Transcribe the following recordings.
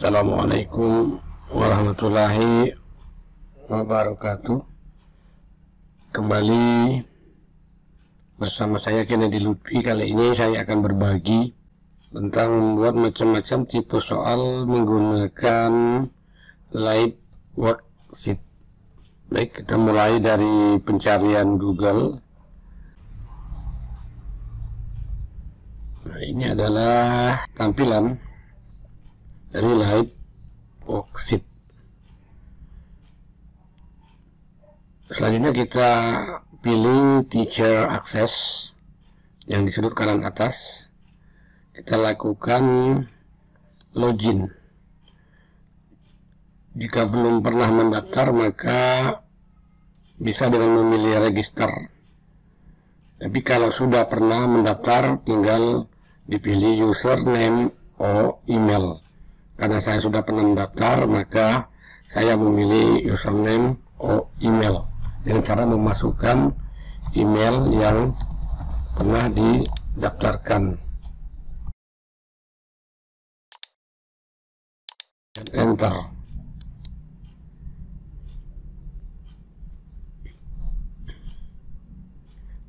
Assalamualaikum warahmatullahi wabarakatuh. Kembali bersama saya Kennedy Lutfi. Kali ini saya akan berbagi tentang membuat macam-macam tipe soal menggunakan live worksheet. Baik, kita mulai dari pencarian Google. Nah, ini adalah tampilan dari live worksheet. Selanjutnya kita pilih teacher access yang di sudut kanan atas. Kita lakukan login. Jika belum pernah mendaftar maka bisa dengan memilih register. Tapi kalau sudah pernah mendaftar tinggal dipilih username atau email. Karena saya sudah pernah mendaftar maka saya memilih username atau email dengan cara memasukkan email yang pernah didaftarkan dan enter.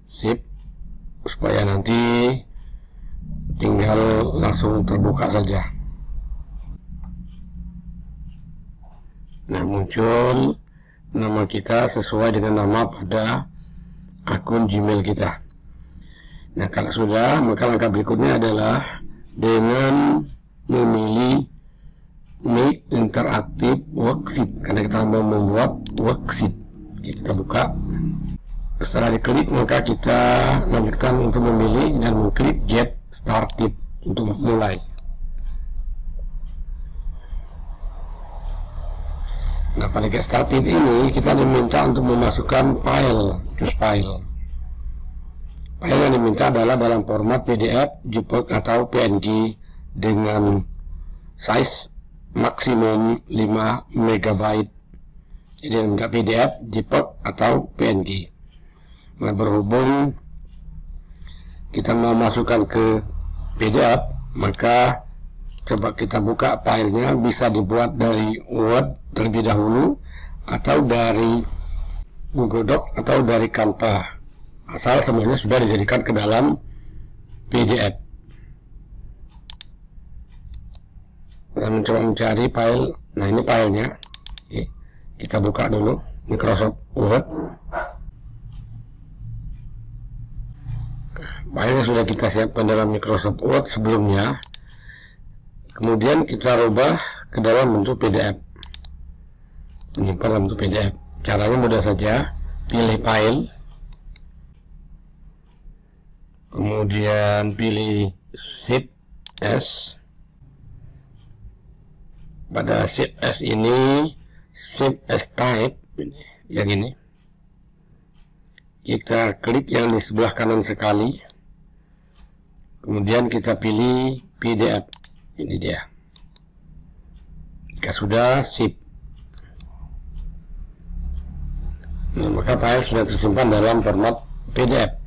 Sip, supaya nanti tinggal langsung terbuka saja. Nah, muncul nama kita sesuai dengan nama pada akun Gmail kita. Nah, kalau sudah, maka langkah berikutnya adalah dengan memilih Make Interactive Worksheet, karena kita mau membuat worksheet. Oke, kita buka. Setelah diklik maka kita lanjutkan untuk memilih dan mengklik Get Started untuk memulai. Nah, pada Get Started ini kita diminta untuk memasukkan file, choose file. File yang diminta adalah dalam format PDF, JPEG atau PNG dengan size maksimum 5 MB. Jadi minta PDF, JPEG atau PNG. Nah, berhubung kita mau masukkan ke PDF, maka coba kita buka filenya. Bisa dibuat dari Word terlebih dahulu atau dari Google Doc atau dari Canva, asal semuanya sudah dijadikan ke dalam PDF. Kita mencoba mencari file. Nah, ini filenya. Oke, kita buka dulu Microsoft Word. Filenya sudah kita siapkan dalam Microsoft Word sebelumnya. Kemudian kita rubah ke dalam bentuk PDF. Menyimpan dalam bentuk PDF. Caranya mudah saja. Pilih file. Kemudian pilih Shift S. Pada Shift S ini, Shift S type yang ini. Kita klik yang di sebelah kanan sekali. Kemudian kita pilih PDF. Ini dia. Jika sudah, sip. Nah, maka file sudah tersimpan dalam format PDF.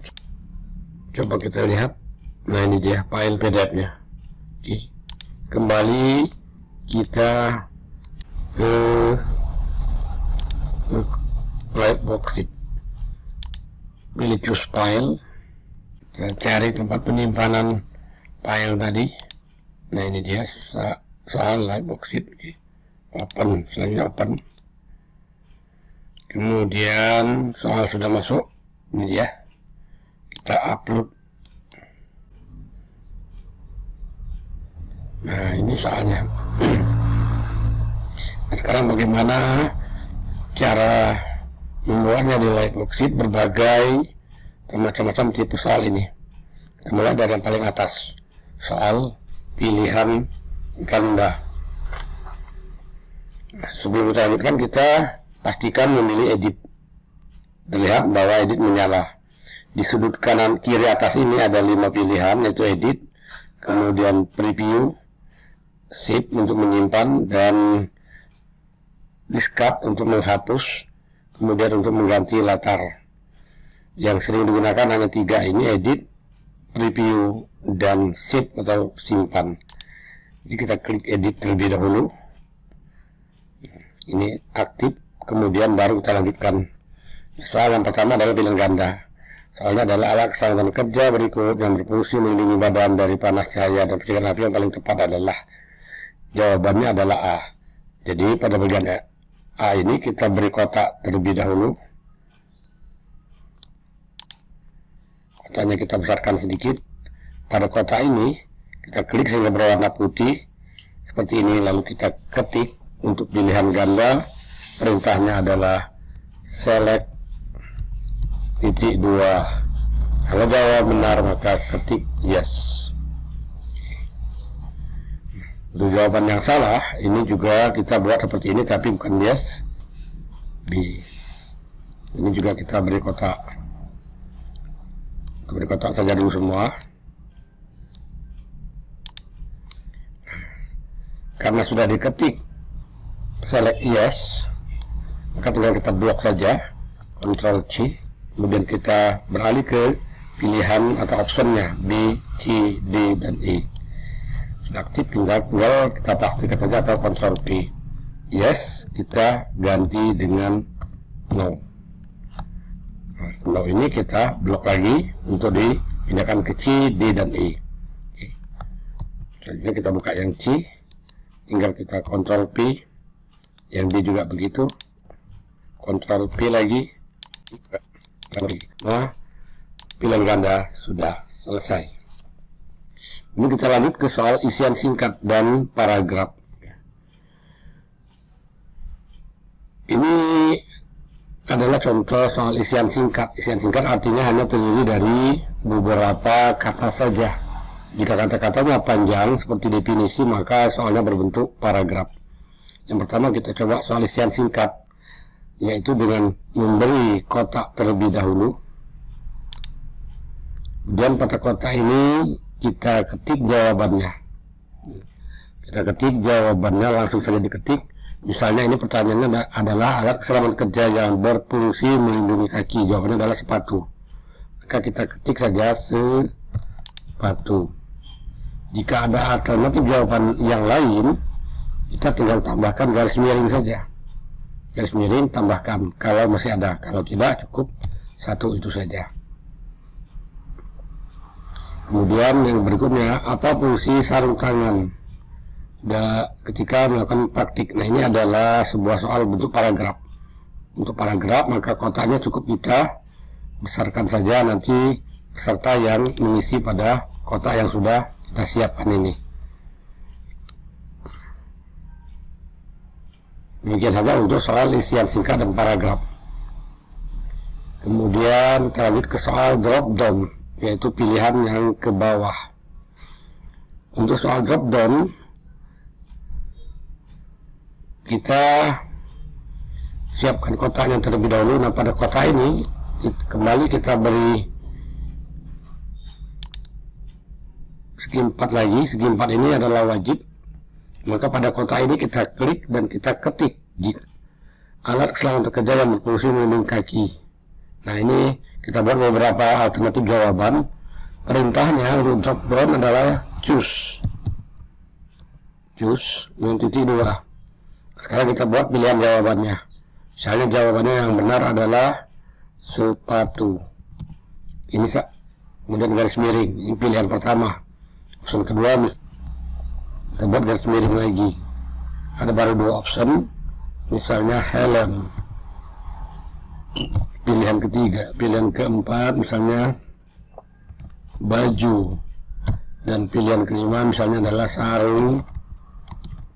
Coba kita lihat. Nah, ini dia file PDF-nya. Oke. Kembali kita ke live worksheet. Pilih choose file. Kita cari tempat penyimpanan file tadi. Nah, ini dia soal live worksheet. Okay. Open, selanjutnya open. Kemudian soal sudah masuk. Ini dia. Kita upload. Nah, ini soalnya. Nah, sekarang bagaimana cara membuatnya di live worksheet? Berbagai macam-macam tipe soal ini. Kita mulai dari yang paling atas. Soal pilihan ganda. Nah, sebelum kita editkan, kita pastikan memilih edit. Terlihat bahwa edit menyala. Di sudut kanan kiri atas ini ada 5 pilihan, yaitu edit, kemudian preview, save untuk menyimpan, dan discard untuk menghapus, kemudian untuk mengganti latar. Yang sering digunakan hanya 3 ini, edit, preview, dan save atau simpan. Jadi kita klik edit terlebih dahulu. Ini aktif, kemudian baru kita lanjutkan. Soal yang pertama adalah pilihan ganda. Soalnya adalah alat keselamatan kerja berikut yang berfungsi melindungi badan dari panas, cahaya, dan percikan api. Yang paling tepat adalah jawabannya adalah A. Jadi pada bagian A ini kita beri kotak terlebih dahulu. Kotaknya kita besarkan sedikit. Pada kotak ini kita klik sehingga berwarna putih seperti ini, lalu kita ketik untuk pilihan ganda. Perintahnya adalah select titik 2. Kalau jawab benar maka ketik yes. Untuk jawaban yang salah ini juga kita buat seperti ini, tapi bukan yes, B. Ini juga kita beri kotak. Kita beri kotak saja dulu semua. Karena sudah diketik select yes, maka tinggal kita blok saja, Ctrl C, kemudian kita beralih ke pilihan atau optionnya B, C, D, dan E. Sudah aktif, tinggal kita pastikan saja, atau Ctrl P. Yes, kita ganti dengan no. No ini kita blok lagi untuk dipindahkan ke C, D, dan E. Selanjutnya kita buka yang C, tinggal kita Ctrl P, yang D juga begitu, Ctrl P lagi. Nah, pilihan ganda sudah selesai. Ini kita lanjut ke soal isian singkat dan paragraf. Ini adalah contoh soal isian singkat. Isian singkat artinya hanya terdiri dari beberapa kata saja. Jika kata-katanya panjang seperti definisi, maka soalnya berbentuk paragraf. Yang pertama kita coba soal isian singkat, yaitu dengan memberi kotak terlebih dahulu. Kemudian pada kotak ini kita ketik jawabannya. Kita ketik jawabannya, langsung saja diketik. Misalnya ini pertanyaannya adalah alat keselamatan kerja yang berfungsi melindungi kaki. Jawabannya adalah sepatu. Maka kita ketik saja sepatu. Jika ada alternatif jawaban yang lain, kita tinggal tambahkan garis miring saja. Garis miring tambahkan kalau masih ada, kalau tidak cukup satu itu saja. Kemudian yang berikutnya, apa fungsi sarung tangan ketika melakukan praktik? Nah, ini adalah sebuah soal bentuk paragraf. Untuk paragraf maka kotaknya cukup kita besarkan saja, nanti peserta yang mengisi pada kotak yang sudah kita siapkan ini. Demikian saja untuk soal isian singkat dan paragraf. Kemudian kita lanjut ke soal drop down, yaitu pilihan yang ke bawah. Untuk soal drop down kita siapkan kotaknya terlebih dahulu. Nah, pada kotak ini kembali kita beri segi 4 lagi. Segi 4 ini adalah wajib, maka pada kotak ini kita klik dan kita ketik alat keselamatan kerja yang berfungsi melindungi kaki. Nah, ini kita buat beberapa alternatif jawaban. Perintahnya untuk drop down adalah choose dengan titik 2. Sekarang kita buat pilihan jawabannya. Misalnya jawabannya yang benar adalah sepatu. Ini kemudian garis miring. Ini pilihan pertama. Option kedua kita buat garis miring lagi. Ada baru 2 option. Misalnya helm. Pilihan ketiga. Pilihan keempat misalnya baju. Dan pilihan kelima misalnya adalah sarung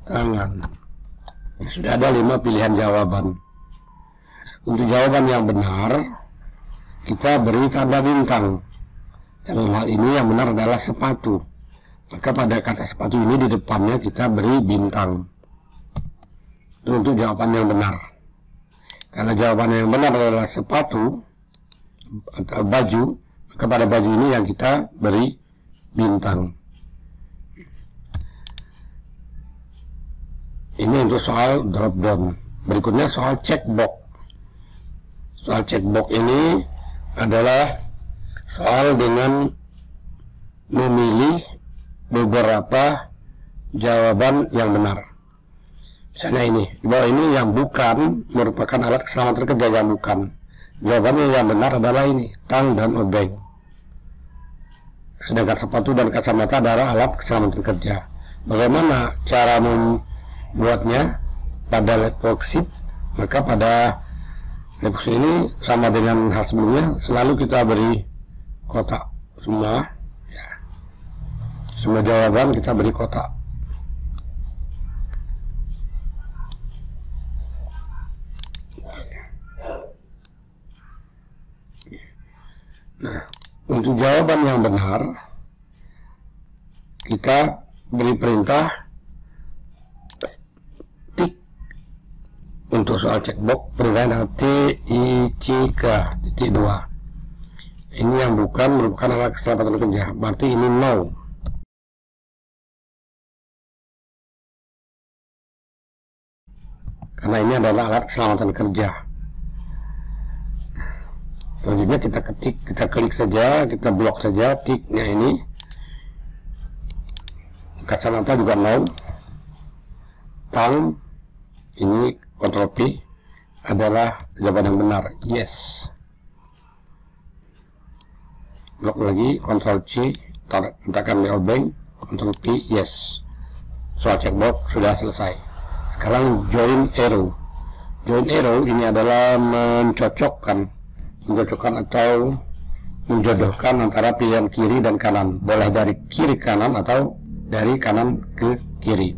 tangan. Sudah ada 5 pilihan jawaban. Untuk jawaban yang benar kita beri tanda bintang. Dalam hal ini yang benar adalah sepatu. Maka pada kata sepatu ini di depannya kita beri bintang. Itu untuk jawaban yang benar. Karena jawaban yang benar adalah sepatu atau baju, maka pada baju ini yang kita beri bintang. Ini untuk soal drop down. Berikutnya soal checkbox. Soal checkbox ini adalah soal dengan memilih beberapa jawaban yang benar. Misalnya ini, bahwa ini yang bukan merupakan alat keselamatan kerja, yang bukan. Jawabannya yang benar adalah ini, tang dan obeng. Sedangkan sepatu dan kacamata adalah alat keselamatan kerja. Bagaimana cara membuatnya pada lab worksheet? Maka pada lab worksheet ini sama dengan hal sebelumnya, selalu kita beri kotak semua. Ya. Semua jawaban kita beri kotak. Nah, untuk jawaban yang benar, kita beri perintah tik untuk soal checkbox. Perintahnya TICK titik 2. Ini yang bukan merupakan alat keselamatan kerja, berarti ini no. Karena ini adalah alat keselamatan kerja. Selanjutnya kita ketik, kita klik saja, kita blok saja tiknya ini. Kacamata juga no. Tang ini Ctrl P adalah jawaban yang benar, yes. Blok lagi, Ctrl C, letakkan di obeng, Ctrl P, yes. Soal checkbox sudah selesai. Sekarang join arrow. Join arrow ini adalah mencocokkan atau menjodohkan antara pilihan kiri dan kanan. Boleh dari kiri ke kanan atau dari kanan ke kiri.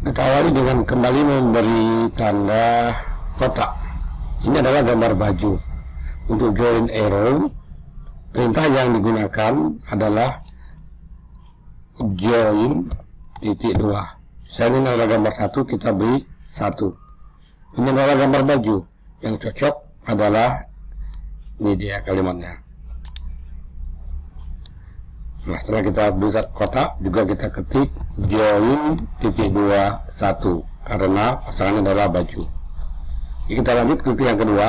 Kita awali dengan kembali memberi tanda kotak. Ini adalah gambar baju. Untuk join arrow, perintah yang digunakan adalah join titik 2. Saya ini adalah gambar 1, kita beri 1. Ini adalah gambar baju. Yang cocok adalah ini dia kalimatnya. Nah, setelah kita buka kotak, juga kita ketik join titik 2 1 karena pasangannya adalah baju. Jadi kita lanjut ke yang kedua.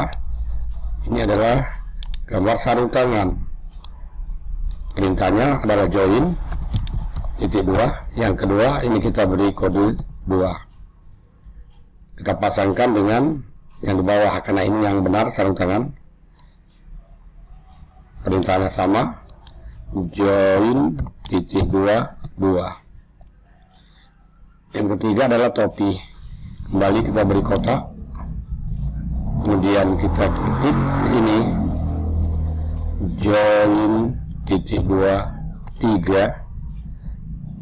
Ini adalah gambar sarung tangan. Perintahnya adalah join titik 2. Yang kedua ini kita beri kode 2. Kita pasangkan dengan yang di bawah karena ini yang benar sarung tangan. Perintahnya sama, join titik 2 2. Yang ketiga adalah topi. Kembali kita beri kotak, kemudian kita ketik di sini join titik 2 3.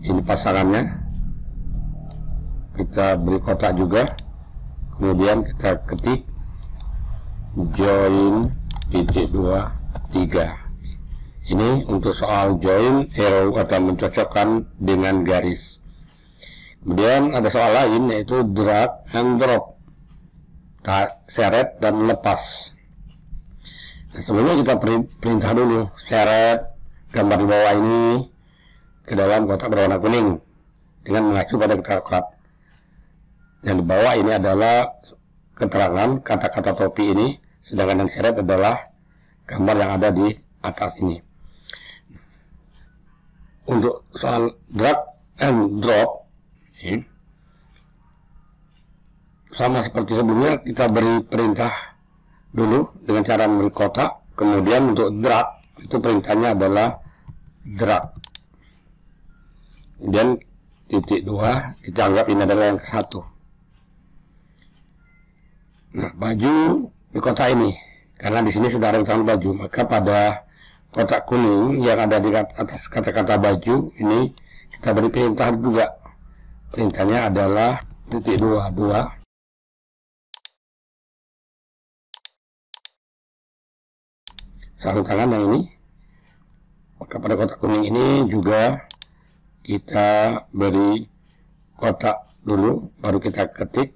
Ini pasangannya. Kita beri kotak juga, kemudian kita ketik join titik 2 3. Ini untuk soal join arrow atau mencocokkan dengan garis. Kemudian ada soal lain yaitu drag and drop, seret dan lepas. Nah, sebelumnya kita perintah dulu seret gambar di bawah ini ke dalam kotak berwarna kuning dengan mengacu pada keterangan. Yang di bawah ini adalah keterangan kata-kata topi ini, sedangkan yang seret adalah gambar yang ada di atas ini. Untuk soal drag and drop, sama seperti sebelumnya, kita beri perintah dulu dengan cara memberi kotak. Kemudian untuk drag, itu perintahnya adalah drag. Kemudian titik 2, kita anggap ini adalah yang ke-1. Nah, baju di kotak ini, karena di sini sudah ada tangan baju, maka pada kotak kuning yang ada di atas kata-kata baju ini kita beri perintah juga. Perintahnya adalah titik 2 2. Sarung tangan yang ini, maka pada kotak kuning ini juga kita beri kotak dulu, baru kita ketik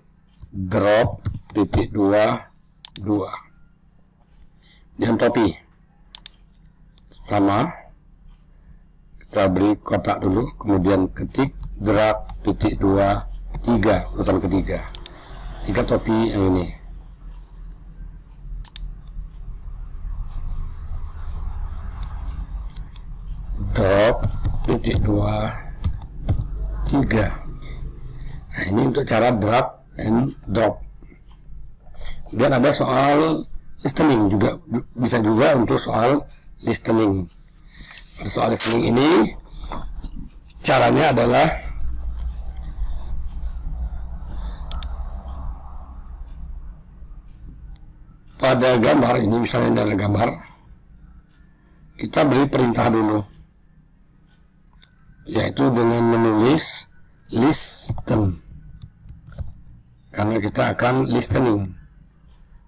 drop titik 2 2. Dan topi sama, kita beri kotak dulu, kemudian ketik drag titik 2 3, urutan ketiga. 3 topi yang ini. Drop titik 2 Nah, ini untuk cara drag and drop. Kemudian ada soal listening juga, bisa juga untuk soal listening. Soal listening ini caranya adalah pada gambar ini, misalnya ada gambar, kita beri perintah dulu, yaitu dengan menulis listen, karena kita akan listening.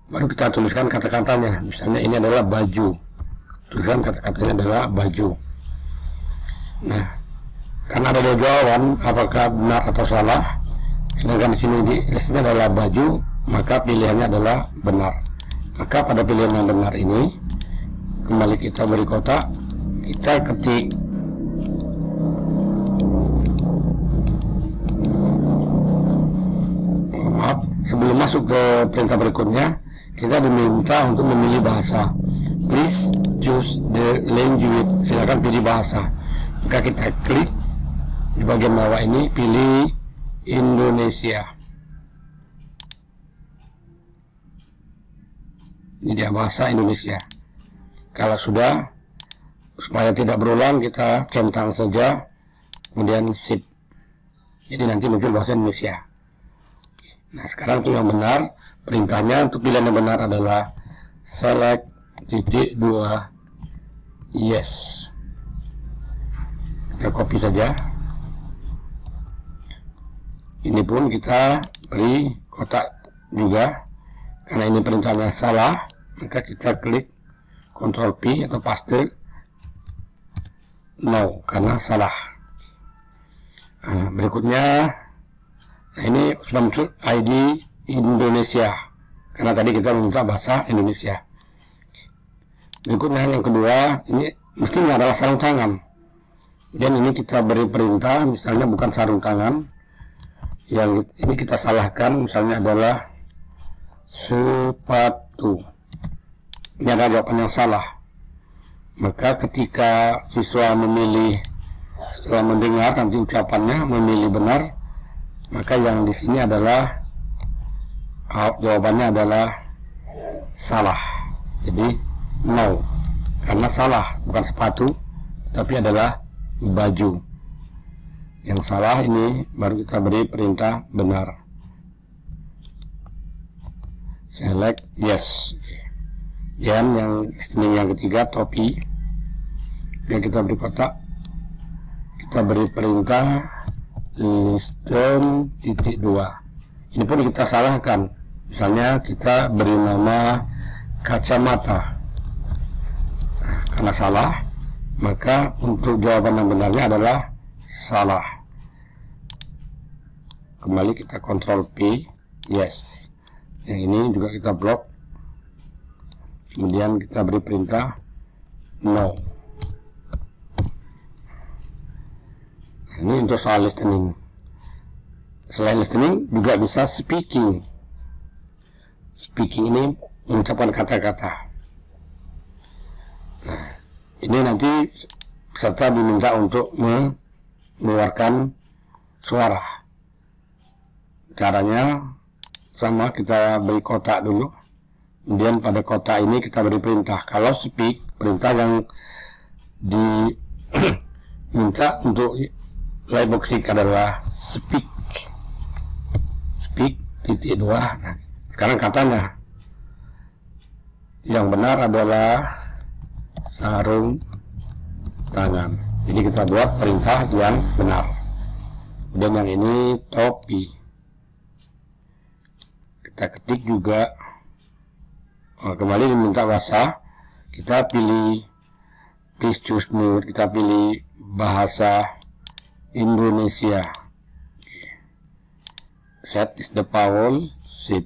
Baru kita tuliskan kata-katanya. Misalnya ini adalah baju, tulisan kata-katanya adalah baju. Nah, karena ada dua jawaban, apakah benar atau salah, sedangkan di sini di listnya adalah baju, maka pilihannya adalah benar. Maka pada pilihan yang benar ini, kembali kita beri kotak, kita ketik sebelum masuk ke perintah berikutnya, kita diminta untuk memilih bahasa. Please choose the language. Silakan pilih bahasa. Maka kita klik di bagian bawah ini, pilih Indonesia. Ini dia bahasa Indonesia. Kalau sudah, supaya tidak berulang, kita centang saja, kemudian sip. Jadi nanti muncul bahasa Indonesia. Nah, sekarang itu yang benar. Perintahnya untuk pilihan yang benar adalah select titik 2 yes. Kita copy saja. Ini pun kita beri kotak juga, karena ini perintahnya salah, maka kita klik Ctrl P atau paste no, karena salah. Nah, berikutnya, nah ini sudah muncul ID Indonesia, karena tadi kita meminta bahasa Indonesia. Berikutnya yang kedua, ini mestinya adalah sarung tangan. Dan ini kita beri perintah, misalnya bukan sarung tangan, yang ini kita salahkan, misalnya adalah sepatu. Ini adalah jawaban yang salah. Maka ketika siswa memilih, setelah mendengar nanti ucapannya memilih benar, maka yang di sini adalah jawabannya adalah salah. Jadi no, karena salah, bukan sepatu tapi adalah baju. Yang salah ini baru kita beri perintah benar, select yes. Dan yang listening yang ketiga, topi, yang kita beri kotak, kita beri perintah listen titik 2. Ini pun kita salahkan, misalnya kita beri nama kacamata. Nah, karena salah, maka untuk jawaban yang benarnya adalah salah. Kembali kita Ctrl P yes. Yang ini juga kita blok, kemudian kita beri perintah no. Ini untuk soal listening. Selain listening juga bisa speaking. Speaking ini mengucapkan kata-kata. Nah, ini nanti peserta diminta untuk mengeluarkan suara. Caranya sama, kita beri kotak dulu. Kemudian pada kotak ini kita beri perintah. Kalau speak, perintah yang diminta untuk label klik adalah speak. Speak titik 2. Nah, sekarang katanya yang benar adalah sarung tangan. Jadi kita buat perintah yang benar. Kemudian yang ini topi. Kita ketik juga. Kembali diminta bahasa, kita pilih please choose mode, kita pilih bahasa Indonesia. Set is the vowel, sip.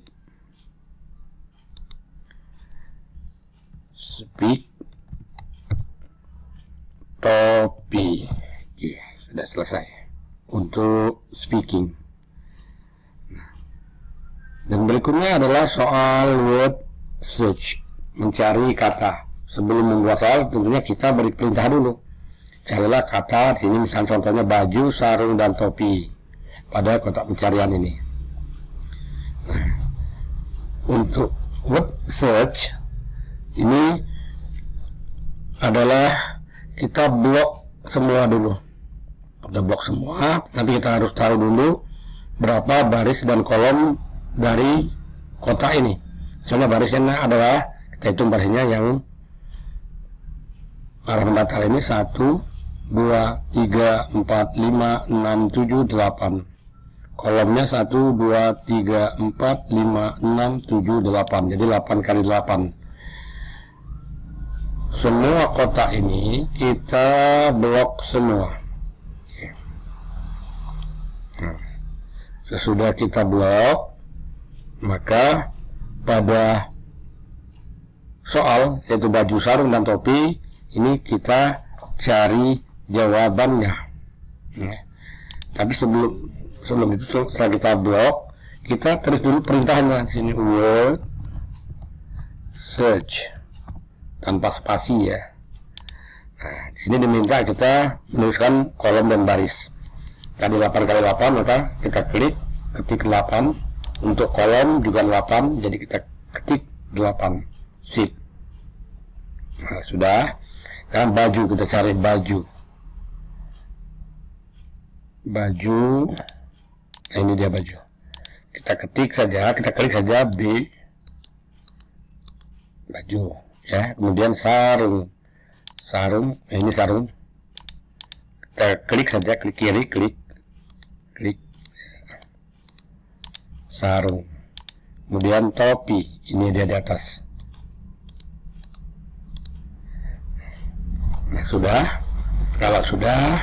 Speak, topi. Sudah selesai untuk speaking. Dan berikutnya adalah soal word search, mencari kata. Sebelum membuat soal, tentunya kita beri perintah dulu. Carilah kata. Di sini misalnya contohnya baju, sarung, dan topi. pada kotak pencarian ini. Nah, untuk word search ini adalah kita blok semua dulu. Kita blok semua, tapi kita harus tahu dulu berapa baris dan kolom dari kotak ini. Soalnya barisnya adalah, kita hitung barisnya yang arah mendatar ini 1, 2, 3, 4, 5, 6, 7, 8. Kolomnya 1, 2, 3, 4, 5, 6, 7, 8. Jadi 8 kali 8. Semua kotak ini kita blok semua. Nah, sesudah kita blok, maka pada soal yaitu baju, sarung, dan topi ini kita cari jawabannya. Nah, tapi sebelum itu, setelah kita blok, kita tulis dulu perintahnya. Di sini word search tanpa spasi ya. Nah, di sini diminta kita menuliskan kolom dan baris. Tadi 8 kali 8, maka kita ketik 8. Untuk kolom juga 8, jadi kita ketik 8. Sip. Nah, sudah. Sekarang baju, kita cari baju. Nah, ini dia baju. Kita ketik saja, kita klik saja B, baju ya. Kemudian sarung, nah, ini sarung. Kita klik saja, klik kiri, klik sarung. Kemudian topi, ini dia di atas. Nah, sudah. Kalau sudah,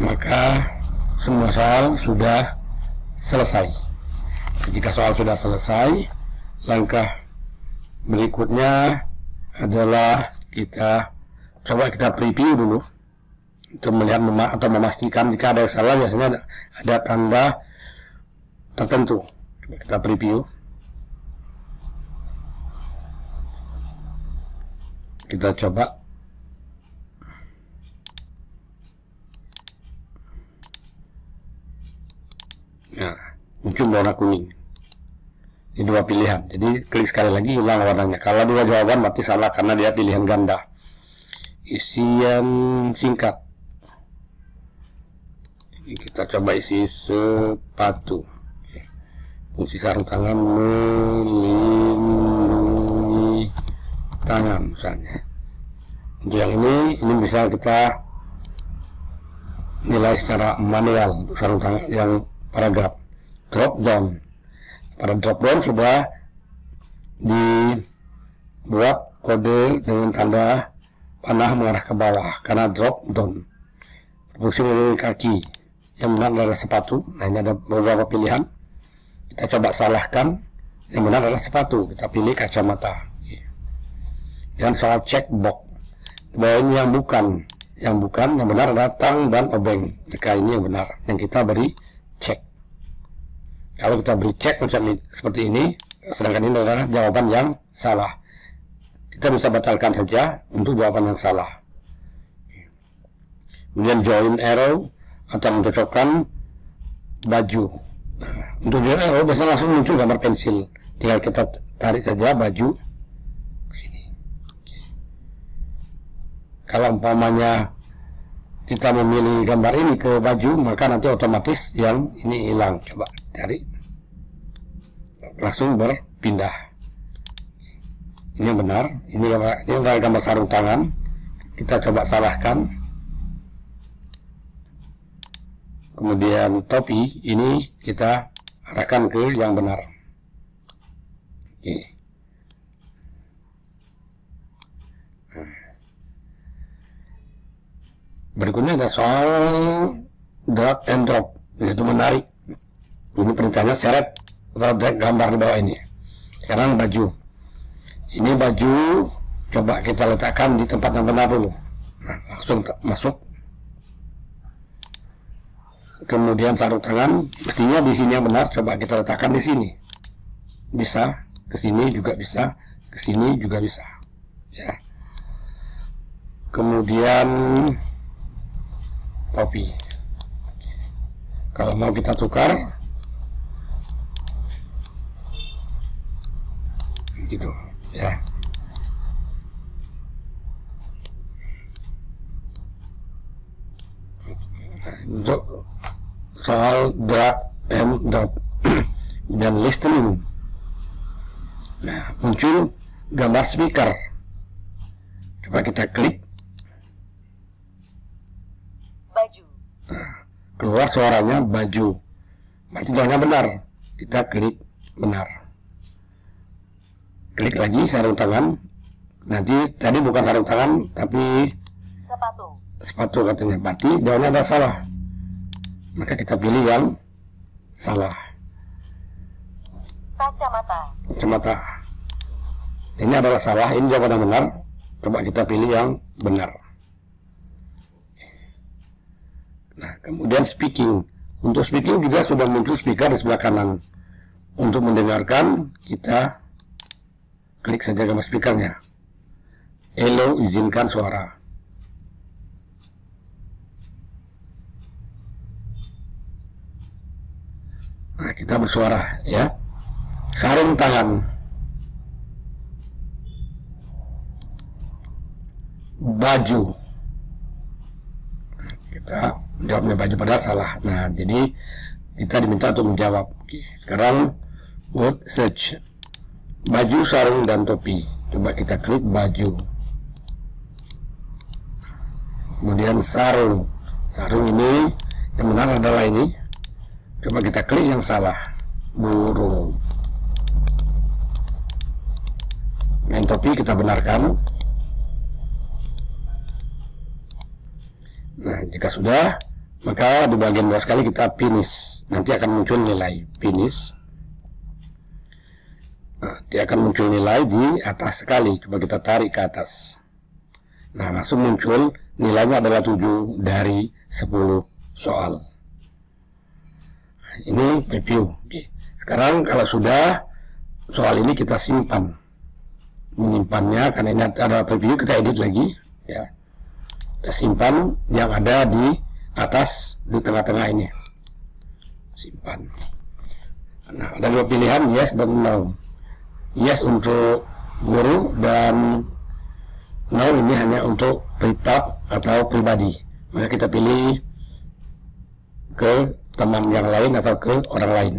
maka semua soal sudah selesai. Jika soal sudah selesai, langkah berikutnya adalah kita preview dulu untuk melihat atau memastikan jika ada salah. Biasanya ada tanda tertentu. Kita preview. Kita coba. Nah, muncul warna kuning. Ini dua pilihan. Jadi klik sekali lagi, hilang warnanya. Kalau dua jawaban berarti salah karena dia pilihan ganda. Isian singkat. Ini kita coba isi sepatu. Fungsi sarung tangan melindungi tangan misalnya. Untuk yang ini bisa kita nilai secara manual untuk sarung tangan yang paragraf. Drop down. Pada drop down sudah dibuat kode dengan tanda panah mengarah ke bawah karena drop down. Fungsi melindungi kaki. Yang benar adalah sepatu. Nah, ini ada beberapa pilihan. Kita coba salahkan. Yang benar adalah sepatu. Kita pilih kacamata. Dan soal checkbox, bahwa ini yang bukan. Yang benar adalah tang dan obeng. Maka ini yang benar. Yang kita beri cek. Kalau kita beri cek misalnya seperti ini, sedangkan ini adalah jawaban yang salah, kita bisa batalkan saja untuk jawaban yang salah. Kemudian join arrow atau mencocokkan baju. Nah, untuk join arrow biasanya langsung muncul gambar pensil. Tinggal kita tarik saja baju ke sini. Kalau umpamanya kita memilih gambar ini ke baju, maka nanti otomatis yang ini hilang. Coba cari, langsung berpindah. Ini benar. Ini adalah gambar sarung tangan. Kita coba salahkan. Kemudian topi ini kita arahkan ke yang benar. Oke. Berikutnya ada soal drag and drop, yaitu menarik. Ini perintahnya seret atau drag gambar di bawah ini. Sekarang baju. Ini baju coba kita letakkan di tempat yang benar dulu. Nah, langsung masuk. Kemudian sarung tangan, mestinya di sini yang benar, coba kita letakkan di sini. Bisa, ke sini juga bisa, ke sini juga bisa. Ya. Kemudian topi. Kalau mau kita tukar gitu ya. Untuk soal drag and drop dan listening, nah muncul gambar speaker, coba kita klik, baju, nah, keluar suaranya baju, berarti jawabannya benar. Kita klik benar, klik lagi sarung tangan, nanti tadi bukan sarung tangan tapi sepatu katanya, berarti jawabannya ada salah, maka kita pilih yang salah. Kacamata, ini adalah salah, ini jawaban yang benar, coba kita pilih yang benar. Nah kemudian speaking, untuk speaking juga sudah muncul speaker di sebelah kanan. Untuk mendengarkan kita klik saja gambar speakernya, hello izinkan suara. Nah kita bersuara ya. Sarung tangan, baju, kita jawabnya baju padahal salah. Nah jadi kita diminta untuk menjawab. Oke, sekarang word search, baju, sarung, dan topi. Coba kita klik baju, kemudian sarung. Sarung ini yang benar adalah ini, coba kita klik yang salah, burung. Main topi kita benarkan. Nah jika sudah, maka di bagian bawah sekali kita finish, nanti akan muncul nilai finish. Nanti akan muncul nilai di atas sekali, coba kita tarik ke atas. Nah langsung muncul nilainya adalah 7 dari 10 soal. Ini review. Oke. Sekarang kalau sudah, soal ini kita simpan. Menyimpannya karena ini ada preview, kita edit lagi ya. Kita simpan yang ada di atas, di tengah-tengah ini, simpan. Nah ada dua pilihan, yes dan no. Yes untuk guru dan no ini hanya untuk privat atau pribadi, maka kita pilih ke teman yang lain atau ke orang lain.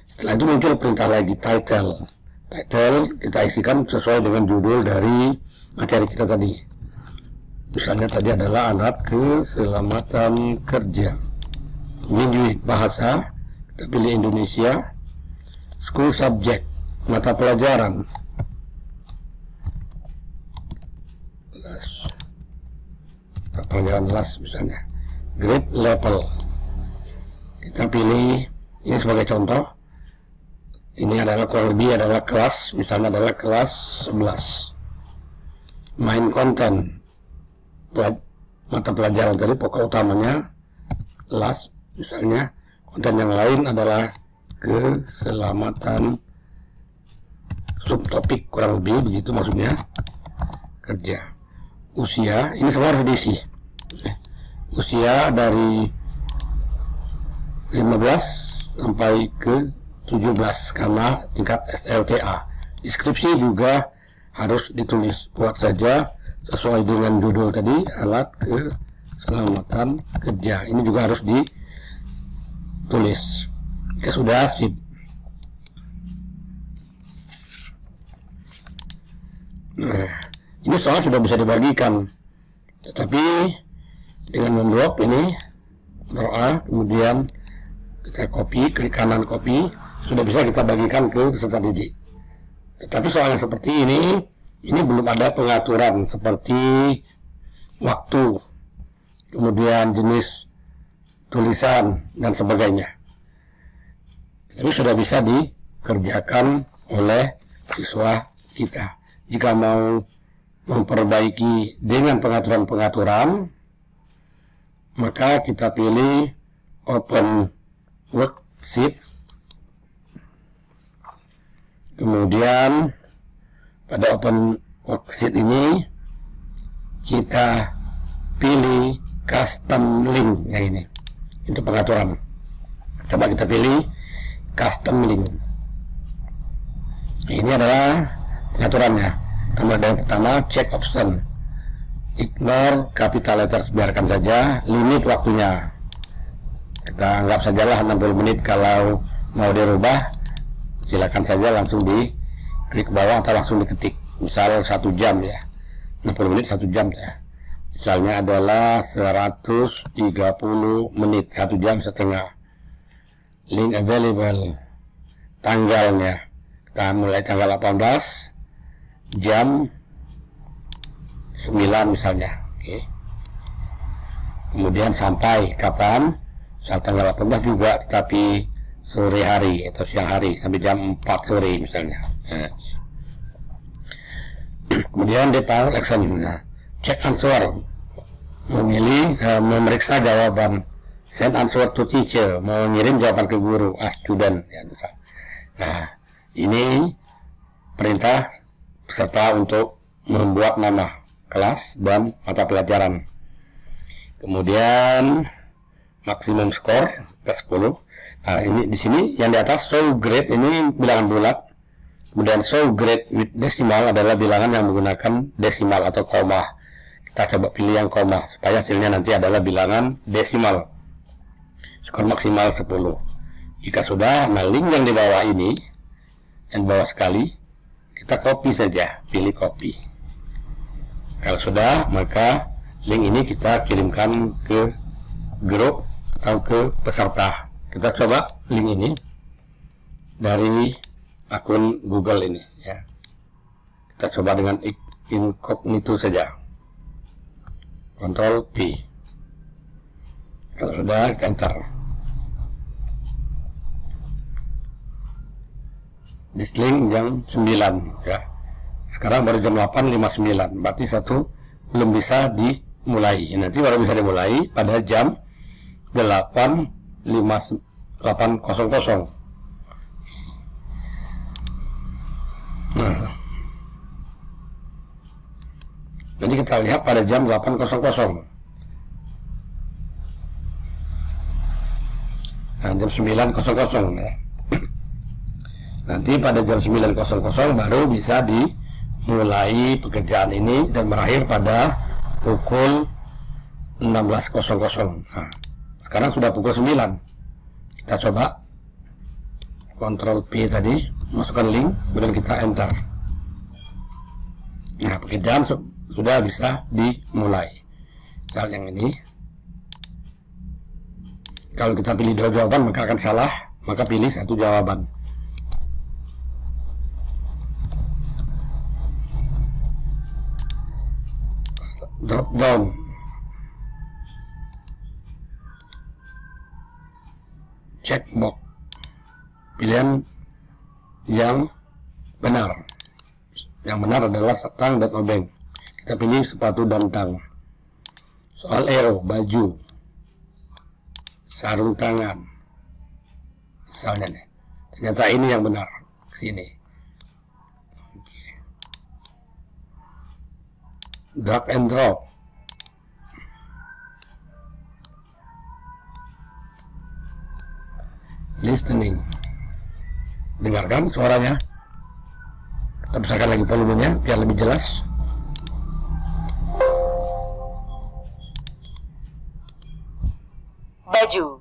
Setelah itu muncul perintah lagi, title. Title kita isikan sesuai dengan judul dari materi kita tadi. Misalnya tadi adalah alat keselamatan kerja. Ini di bahasa, kita pilih Indonesia. School subject, mata pelajaran. Mata pelajaran las misalnya. Grade level. Kita pilih ini sebagai contoh. Ini adalah kurang lebih adalah kelas, misalnya adalah kelas 11. Main content, mata pelajaran tadi pokok utamanya las, misalnya konten yang lain adalah keselamatan, subtopik kurang lebih begitu maksudnya, kerja. Usia, ini semua harus diisi. Usia dari 15 sampai ke 17 karena tingkat SLTA. Deskripsi juga harus ditulis, buat saja sesuai dengan judul tadi, alat keselamatan kerja. Ini juga harus ditulis. Jika sudah sip. Nah, ini soal sudah bisa dibagikan, tetapi dengan memblok ini Ctrl A, kemudian kita copy, klik kanan copy, sudah bisa kita bagikan ke peserta didik. Tetapi soal yang seperti ini belum ada pengaturan seperti waktu, kemudian jenis tulisan dan sebagainya. Tapi sudah bisa dikerjakan oleh siswa kita. Jika mau memperbaiki dengan pengaturan-pengaturan, maka kita pilih open worksheet. Kemudian pada open worksheet ini kita pilih custom link yang ini. Itu pengaturan. Coba kita pilih custom link. Ini adalah pengaturannya. Yang pertama, check option, ignore capital letters, biarkan saja. Limit waktunya, kita anggap sajalah 60 menit. Kalau mau dirubah, silakan saja langsung di klik bawah atau langsung diketik. Misal 1 jam ya, 60 menit 1 jam ya. Misalnya adalah 130 menit, 1 jam setengah. Link available, tanggalnya kita mulai tanggal 18 jam 9 misalnya. Oke. Kemudian sampai kapan? Sampai tanggal 18 juga, tetapi sore hari atau siang hari sampai jam 4 sore misalnya. Kemudian default action, check answer, memilih memeriksa jawaban. Send answer to teacher, mengirim jawaban ke guru, as student ya. Nah, ini perintah peserta untuk membuat nama kelas dan mata pelajaran. Kemudian maksimum skor ke 10. Nah, ini di sini yang di atas show grade ini bilangan bulat. Kemudian show grade with decimal adalah bilangan yang menggunakan desimal atau koma. Kita coba pilih yang koma supaya hasilnya nanti adalah bilangan desimal. Skor maksimal 10. Jika sudah, nah link yang di bawah ini, yang di bawah sekali, kita copy saja, pilih copy. Kalau sudah, maka link ini kita kirimkan ke grup atau ke peserta. Kita coba link ini dari akun Google ini ya. Kita coba dengan incognito saja. Ctrl P. Kalau sudah, kita enter. Di link jam 9 ya. Sekarang baru jam 8.59, berarti satu belum bisa dimulai. Nanti baru bisa dimulai pada jam 8.00. Nah, nanti kita lihat pada jam 8.00. Nah, jam 9.00 ya. Nanti pada jam 9.00 baru bisa dimulai pekerjaan ini dan berakhir pada pukul 16.00. Nah, sekarang sudah pukul 9. Kita coba Ctrl P tadi, masukkan link, kemudian kita enter. Nah, pekerjaan sudah bisa dimulai. Misal yang ini, kalau kita pilih 2 jawaban maka akan salah, maka pilih 1 jawaban. Drop down, check box, pilihan yang benar. Yang benar adalah tang dan obeng. Kita pilih sepatu dan tang. Soal arrow, baju, sarung tangan, misalnya nih. Ternyata ini yang benar. Sini. Drag and drop. Listening. Dengarkan suaranya. Kita besarkan lagi volumenya biar lebih jelas. Baju.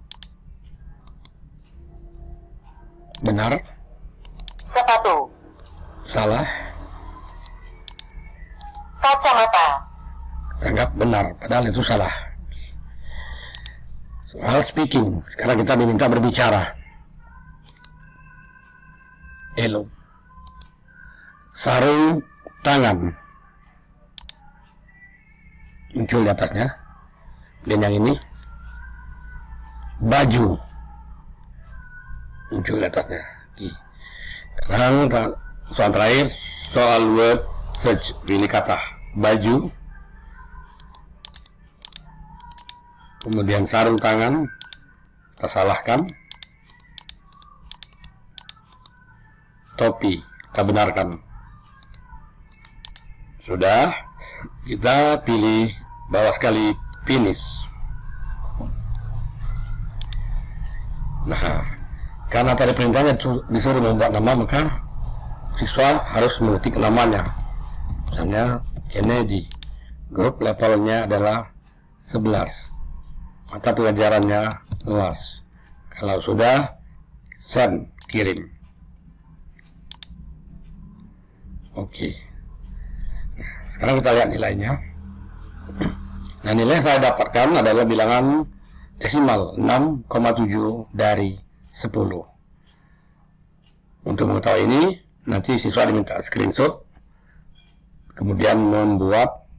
Benar. Sepatu. Salah. Kacamata. Tanggap benar, padahal itu salah. Soal speaking, sekarang kita diminta berbicara. Elo. Sarung tangan muncul di atasnya. Dan yang ini baju muncul di atasnya. Sekarang soal terakhir, soal word search, pilih kata baju, kemudian sarung tangan, kita salahkan, topi, kita benarkan. Sudah, kita pilih bawah sekali finish. Karena tadi perintahnya disuruh membuat nama, maka siswa harus mengetik namanya. Misalnya Kennedy, grup levelnya adalah 11, mata pelajarannya kelas. Kalau sudah, send, kirim. Oke. Nah, sekarang kita lihat nilainya. Nah, nilai yang saya dapatkan adalah bilangan desimal 6,7 dari 10. Untuk mengetahui ini, nanti siswa diminta screenshot, kemudian membuat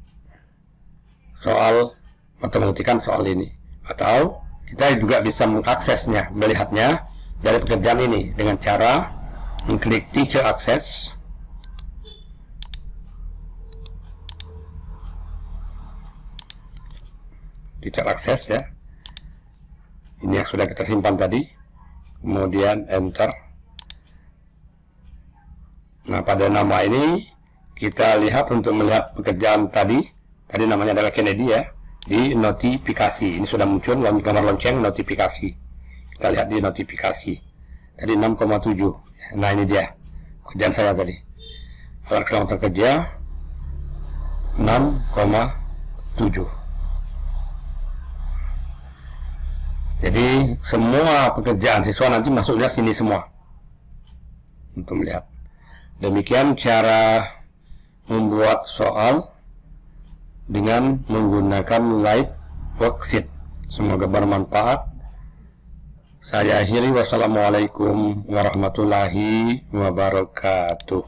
soal atau mengetikkan soal ini. Atau kita juga bisa mengaksesnya, melihatnya dari pekerjaan ini dengan cara mengklik Teacher Access. Teacher Access ya. Ini yang sudah kita simpan tadi. Kemudian enter. Nah, pada nama ini kita lihat untuk melihat pekerjaan tadi namanya adalah Kennedy ya, di notifikasi. Ini sudah muncul gambar lonceng notifikasi. Kita lihat di notifikasi. Tadi 6,7. Nah, ini dia pekerjaan saya tadi. Alat keselamatan kerja 6,7. Jadi semua pekerjaan siswa nanti masuknya sini semua untuk melihat. Demikian cara membuat soal dengan menggunakan live worksheet. Semoga bermanfaat. Saya akhiri. Wassalamualaikum warahmatullahi wabarakatuh.